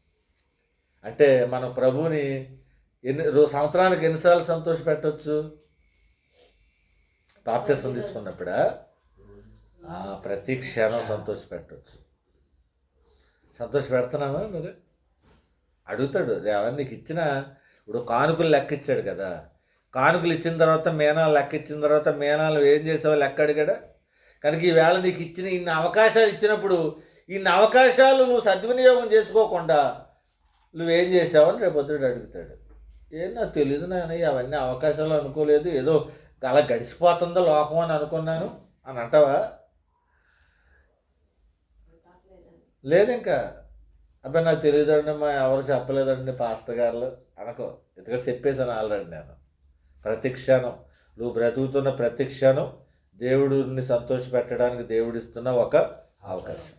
అంటే మన ప్రభువుని సంవత్సరానికి ఎన్నిసార్లు సంతోష పెట్టవచ్చు? బాప్తిసం తీసుకున్నప్పుడా ప్రతి క్షణం సంతోష పెట్టవచ్చు. సంతోష పెడుతున్నావా? మరి అడుగుతాడు, అవన్నీ నీకు ఇచ్చిన, ఇప్పుడు కానుకలు లెక్క ఇచ్చాడు కదా, కానుకలు ఇచ్చిన తర్వాత మేనాలు లెక్క ఇచ్చిన తర్వాత మేనాలు ఏం చేసావో లెక్క అడిగాడా? కనుక ఈవేళ నీకు ఇచ్చిన ఇన్ని అవకాశాలు ఇచ్చినప్పుడు ఇన్ని అవకాశాలు నువ్వు సద్వినియోగం చేసుకోకుండా నువ్వేం చేసావని రేపొద్దుడు అడుగుతాడు. ఏం నాకు తెలియదు నాయన, అవన్నీ అవకాశాలు అనుకోలేదు, ఏదో అలా గడిచిపోతుందో లోకం అని అనుకున్నాను అని అంటావా? లేదు. ఇంకా అబ్బాయి నాకు తెలియదండి, మా ఎవరు చెప్పలేదండి పాస్టర్ గారు అనుకో, ఎందుకంటే చెప్పేసాను ఆల్రెడీ నేను. ప్రతి క్షణం నువ్వు బ్రతుకుతున్న ప్రతి క్షణం దేవుడిని సంతోషపెట్టడానికి దేవుడిస్తున్న ఒక అవకాశం.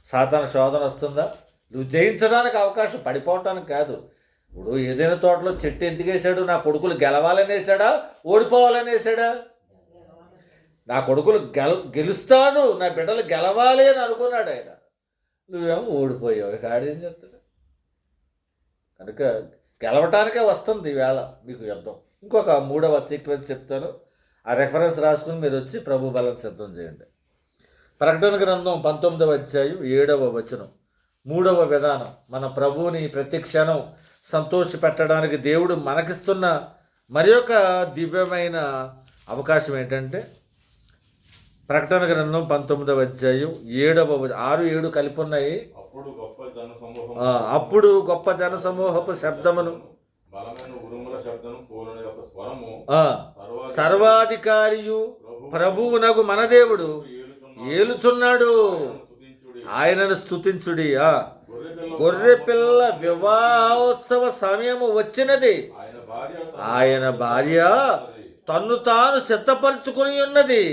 సాతాను శోధన వస్తుందా? నువ్వు జయించడానికి అవకాశం, పడిపోవటానికి కాదు. ఇప్పుడు ఏదైనా తోటలో చెట్టు ఎందుకు వేసాడు? నా కొడుకులు గెలవాలని వేసాడా, ఓడిపోవాలని వేసాడా? నా కొడుకులు గెలుస్తాను, నా బిడ్డలు గెలవాలి అని అనుకున్నాడు ఆయన. నువ్వేమో ఓడిపోయావు, ఇక ఆడేం చేస్తాడు? కనుక గెలవటానికే వస్తుంది ఈవేళ మీకు యుద్ధం. ఇంకొక 3వ సీక్వెన్స్ చెప్తాను, ఆ రెఫరెన్స్ రాసుకుని మీరు వచ్చి ప్రభు బలం సిద్ధం చేయండి. ప్రకటన గ్రంథం 19వ అధ్యాయం 7వ వచనం, 3వ విధానం. మన ప్రభువుని ప్రతి క్షణం సంతోష పెట్టడానికి దేవుడు మనకిస్తున్న మరి ఒక దివ్యమైన అవకాశం ఏంటంటే, ప్రకటన గ్రంథం 19వ అధ్యాయం 6-7 కలిపి ఉన్నాయి. అప్పుడు గొప్ప జన సమూహపు శబ్దమును, సర్వాధికారియు ప్రభువునగు మన దేవుడు ఏలుచున్నాడు, ఆయనను స్తుతించుడి. గొర్రెపిల్ల వివాహోత్సవ సమయము వచ్చినది, ఆయన భార్య తన్ను తాను సిద్ధపరచుకుని ఉన్నది,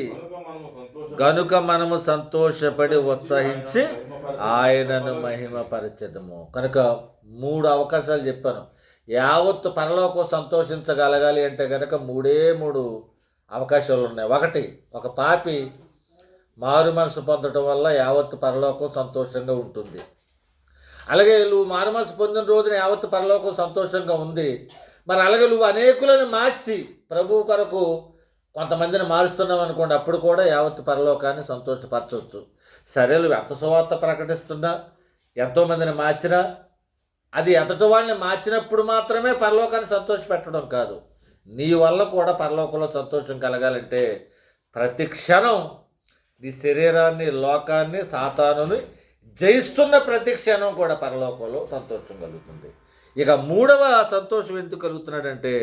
గనుక మనము సంతోషపడి ఉత్సహించి ఆయనను మహిమపరచెదము. కనుక 3 అవకాశాలు చెప్పాను. యావత్తు పరలోకం సంతోషించగలగాలి అంటే కనుక 3 అవకాశాలు ఉన్నాయి. 1, ఒక పాపి మారు మనసు పొందడం వల్ల యావత్తు పరలోకం సంతోషంగా ఉంటుంది. అలాగే నువ్వు మారు మనసు పొందిన రోజున యావత్తు పరలోకం సంతోషంగా ఉంది. మరి అలాగే నువ్వు అనేకులను మార్చి ప్రభువు కొరకు కొంతమందిని మారుస్తున్నావు అనుకోండి, అప్పుడు కూడా యావత్తు పరలోకాన్ని సంతోషపరచవచ్చు. సరే, నువ్వు ఎంత సువార్త ప్రకటిస్తున్నా, ఎంతోమందిని మార్చినా, అది ఎదుటి వాళ్ళని మార్చినప్పుడు మాత్రమే పరలోకాన్ని సంతోషపెట్టడం కాదు. నీ వల్ల కూడా పరలోకంలో సంతోషం కలగాలంటే ప్రతి క్షణం నీ శరీరాన్ని, లోకాన్ని, సాతానుని జయిస్తున్న ప్రతి క్షణం కూడా పరలోకంలో సంతోషం కలుగుతుంది. ఇక 3వ సంతోషం ఎందుకు కలుగుతున్నాడంటే,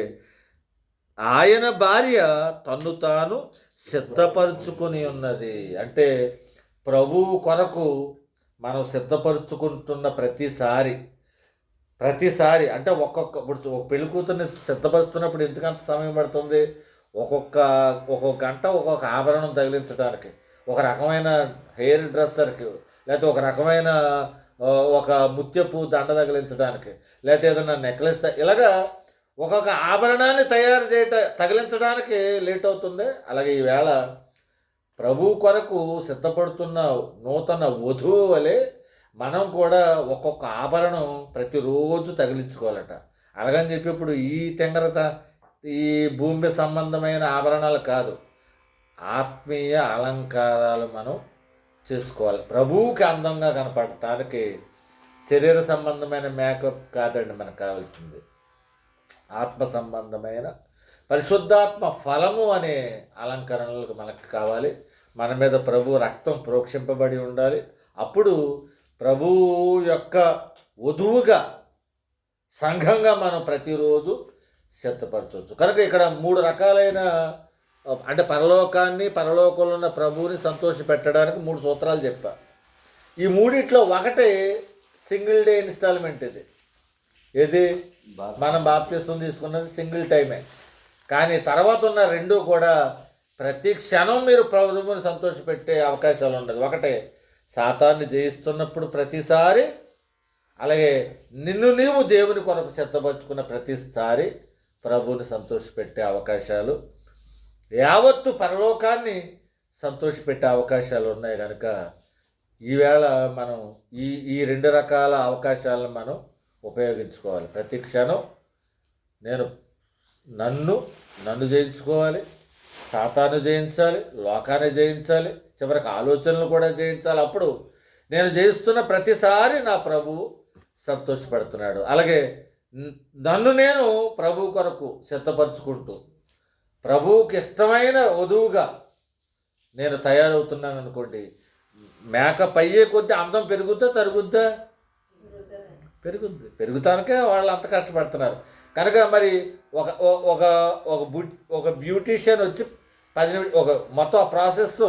ఆయన భార్య తన్ను తాను సిద్ధపరుచుకొని ఉన్నది. అంటే ప్రభువు కొరకు మనం సిద్ధపరుచుకుంటున్న ప్రతిసారి అంటే ఇప్పుడు ఒక పెళ్లి కూతుర్ని సిద్ధపరుస్తున్నప్పుడు ఎందుకంత సమయం పడుతుంది? ఒక్కొక్క గంట ఒక్కొక్క ఆభరణం తగిలించడానికి, ఒక రకమైన హెయిర్ డ్రెస్సర్కి, లేకపోతే ఒక రకమైన ఒక ముత్యపు దండ తగిలించడానికి, లేకపోతే ఏదైనా నెక్లెస్, ఇలాగా ఒక్కొక్క ఆభరణాన్ని తగిలించడానికి లేట్ అవుతుంది. అలాగే ఈవేళ ప్రభు కొరకు సిద్ధపడుతున్న నూతన వధువు వలె మనం కూడా ఒక్కొక్క ఆభరణం ప్రతిరోజు తగిలించుకోవాలట. అలాగని చెప్పి ఇప్పుడు ఈ తెంగరత, ఈ భూమి సంబంధమైన ఆభరణాలు కాదు, ఆత్మీయ అలంకారాలు మనం చేసుకోవాలి. ప్రభువుకి అందంగా కనపడటానికి శరీర సంబంధమైన మేకప్ కాదండి మనకు కావాల్సింది, ఆత్మ సంబంధమైన పరిశుద్ధాత్మ ఫలము అనే అలంకరణలకు మనకు కావాలి. మన మీద ప్రభు రక్తం ప్రోక్షింపబడి ఉండాలి. అప్పుడు ప్రభువు యొక్క వధువుగా, సంఘంగా మనం ప్రతిరోజు సిద్ధపరచవచ్చు. కనుక ఇక్కడ 3 రకాలైన, అంటే పరలోకంలో ఉన్న ప్రభువుని సంతోష పెట్టడానికి 3 సూత్రాలు చెప్పా. ఈ 3 ఒకటి సింగిల్ డే ఇన్స్టాల్మెంట్. ఇది మనం బాప్తిసం తీసుకున్నది సింగిల్ టైమే. కానీ తర్వాత ఉన్న 2 కూడా ప్రతి క్షణం మీరు ప్రభువుని సంతోషపెట్టే అవకాశాలు ఉండదు. ఒకటే సాతాన్ని జయిస్తున్నప్పుడు ప్రతిసారి, అలాగే నిన్ను నీవు దేవుని కొరకు సిద్ధపరచుకున్న ప్రతిసారి ప్రభువుని సంతోషపెట్టే అవకాశాలు, యావత్తు పరలోకాన్ని సంతోషపెట్టే అవకాశాలు ఉన్నాయి. కనుక ఈవేళ మనం ఈ రెండు రకాల అవకాశాలను మనం ఉపయోగించుకోవాలి. ప్రతి క్షణం నేను నన్ను జయించుకోవాలి, సాతాను జయించాలి, లోకాన్ని జయించాలి, చివరికి ఆలోచనలు కూడా జయించాలి. అప్పుడు నేను జయిస్తున్న ప్రతిసారి నా ప్రభువు సంతోషపడుతున్నాడు. అలాగే నన్ను నేను ప్రభువు కొరకు సిద్ధపరచుకుంటూ ప్రభువుకి ఇష్టమైన వధువుగా నేను తయారవుతున్నాను అనుకోండి, మేకప్ అయ్యే కొద్దీ అందం పెరుగుద్దా తరుగుద్దా? పెరుగుతానికే వాళ్ళు అంత కష్టపడుతున్నారు. కనుక మరి ఒక బ్యూటీషియన్ వచ్చి 10 నిమిషం మొత్తం ఆ ప్రాసెస్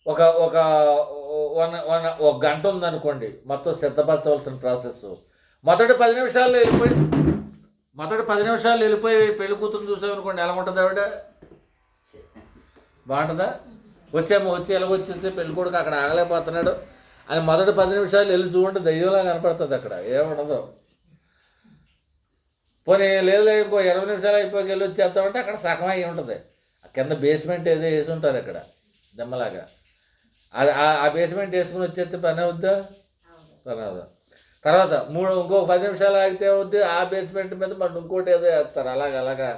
ఒక గంట ఉందనుకోండి, మొత్తం సిద్ధపరచవలసిన ప్రాసెస్. మొదటి 10 నిమిషాలు వెళ్ళిపోయి పెళ్లి కూతురు చూసామనుకోండి, ఎలా ఉంటుంది ఆవిడ? బాగుంటుందా? వచ్చి ఎలాగొచ్చేసి పెళ్లి కొడుకు అక్కడ ఆగలేకపోతున్నాడు అని మొదటి 10 నిమిషాలు వెళ్ళి చూడండి, దయ్యంలా కనపడుతుంది. అక్కడ ఏముండదు. పోనీ లేదు ఇంకో 20 నిమిషాలు అయిపోయి వెళ్ళి వచ్చేస్తామంటే అక్కడ సగం అయి ఉంటుంది. కింద బేస్మెంట్ ఏదో వేసి ఉంటారు ఇక్కడ దెమ్మలాగా. ఆ బేస్మెంట్ వేసుకుని వచ్చేస్తే పని అవుద్దా? పని అవుదా? తర్వాత ఇంకో 10 నిమిషాలు ఆగితే అవుద్ది, ఆ బేస్మెంట్ మీద మనం ఇంకోటి ఏదో వేస్తారు. అలాగా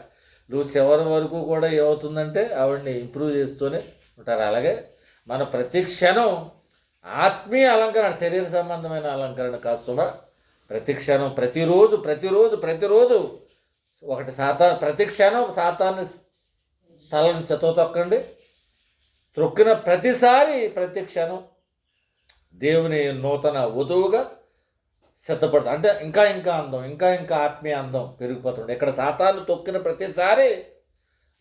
నువ్వు చివరి వరకు కూడా ఏమవుతుందంటే ఆవిడని ఇంప్రూవ్ చేస్తూనే ఉంటారు. అలాగే మన ప్రతి క్షణం ఆత్మీయ అలంకరణ, శరీర సంబంధమైన అలంకరణ కాదు సుమ. ప్రతి క్షణం ప్రతిరోజు ఒకటి ప్రతి క్షణం సాతాన్ని తలను తొక్కండి. త్రొక్కిన ప్రతిసారి ప్రతి క్షణం దేవుని నూతన వధువుగా సిద్ధపడుతుంది. అంటే ఇంకా అందం, ఇంకా ఆత్మీయ అందం పెరిగిపోతుంది. ఇక్కడ సాతాను తొక్కిన ప్రతిసారి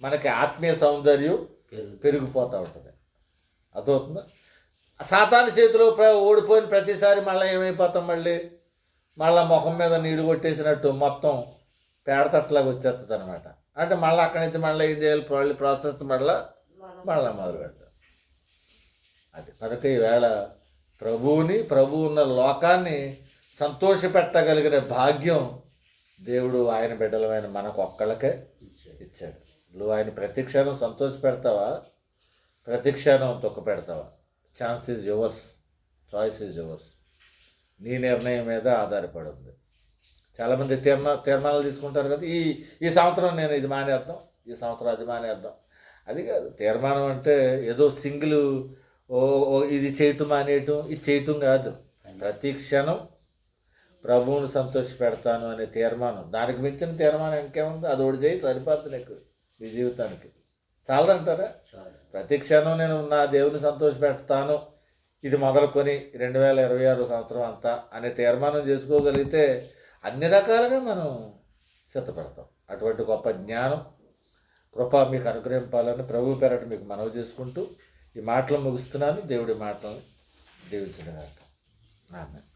మనకి ఆత్మీయ సౌందర్యం పెరిగిపోతూ ఉంటుంది. అర్థమవుతుందా? సాతాను చేతిలో ఓడిపోయిన ప్రతిసారి మళ్ళీ ఏమైపోతాం? మళ్ళీ ముఖం మీద నీళ్లు కొట్టేసినట్టు మొత్తం పేడతట్లాగా వచ్చేస్తుంది అనమాట. అంటే మళ్ళీ అక్కడి నుంచి మళ్ళీ ఏం చేయాలి? ప్రాసెస్ మళ్ళీ మొదలు పెడతాం. అది కనుక ఈవేళ ప్రభువు ఉన్న లోకాన్ని సంతోషపెట్టగలిగిన భాగ్యం దేవుడు ఆయన బిడ్డలమైన మనకు ఒక్కళ్ళకే ఇచ్చాడు. నువ్వు ఆయన ప్రతి క్షణం సంతోష పెడతావా, ప్రతి క్షణం దుఃఖ పెడతావా? Chance is yours, choice is yours. నీ నిర్ణయం మీద ఆధారపడి ఉంది. చాలామంది తీర్మానాలు తీసుకుంటారు కదా, ఈ సంవత్సరం నేను ఇది మానేద్దాం, ఈ సంవత్సరం అది మానేద్దాం. అది కాదు తీర్మానం. అంటే ఏదో సింగిల్ ఇది చేయటం మానేయటం, ఇది చేయటం కాదు. ప్రతి క్షణం ప్రభువుని సంతోష పెడతాను అనే తీర్మానం. దానికి మించిన తీర్మానం ఇంకేముంది? అది ఒకటి చేయి సరిపోతుంది నీకు ఈ జీవితానికి. చాలదంటారా? ప్రతి క్షణం నేను నా దేవుని సంతోష పెడతాను, ఇది మొదలుకొని 2026 సంవత్సరం అంతా అనే తీర్మానం చేసుకోగలిగితే అన్ని రకాలుగా మనం సిద్ధపడతాం. అటువంటి గొప్ప జ్ఞానం కృప మీకు అనుగ్రహింపాలని ప్రభు పేరట మీకు మనవి చేసుకుంటూ ఈ మాటలు ముగిస్తున్నాను. దేవుడి మాటలను దీవించడం కాక. ఆమేన్.